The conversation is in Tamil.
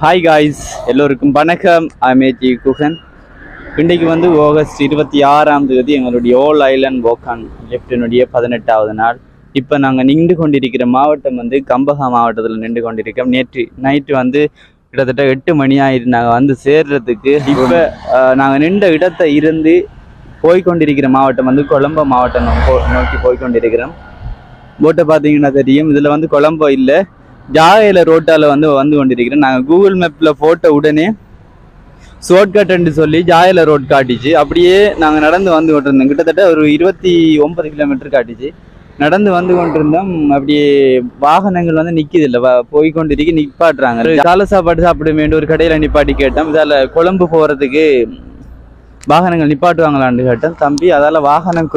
ஹாய் காய்ஸ், எல்லோருக்கும் வணக்கம். ஐமேஜி குஹன். இன்றைக்கு வந்து ஆகஸ்ட் 26ஆம் தேதி எங்களுடைய ஓல் ஐலண்ட் வோக்கான் லெஃப்டினுடைய 18வது நாள். இப்போ நாங்கள் நின்று கொண்டிருக்கிற மாவட்டம் வந்து கம்பஹா மாவட்டத்தில் நின்று கொண்டிருக்கோம். நேற்று நைட்டு வந்து கிட்டத்தட்ட 8 மணி ஆயிடுச்சு நாங்கள் வந்து சேர்றதுக்கு. இப்போ நாங்கள் நின்ற இடத்தை இருந்து போய்கொண்டிருக்கிற மாவட்டம் வந்து கொழம்போ மாவட்டம் நோக்கி போய்கொண்டிருக்கிறோம். போட்டை பார்த்தீங்கன்னா தெரியும், இதில் வந்து கொழம்போ இல்லை, ஜாகையில ரோட்டால வந்து கொண்டிருக்கிறோம். நாங்கள் கூகுள் மேப்பில் போட்ட உடனே ஷார்ட்கட்ன்னு சொல்லி ஜாயில ரோட் காட்டிச்சு. அப்படியே நாங்கள் நடந்து வந்து கொண்டிருந்தோம். கிட்டத்தட்ட ஒரு 29 கிலோமீட்டர் காட்டிச்சு. நடந்து வந்து கொண்டிருந்தோம். அப்படியே வாகனங்கள் வந்து நிற்கிது இல்லை, போய்கொண்டிருக்கு, நிப்பாட்டுறாங்க. காலை சாப்பாடு சாப்பிட வேண்டிய ஒரு கடையில் நிப்பாட்டி கேட்டோம். இதால் கொழம்பு போகிறதுக்கு வாகனங்கள் நிப்பாட்டுவாங்களான்னு கேட்டோம். தம்பி, அதால் வாகனம்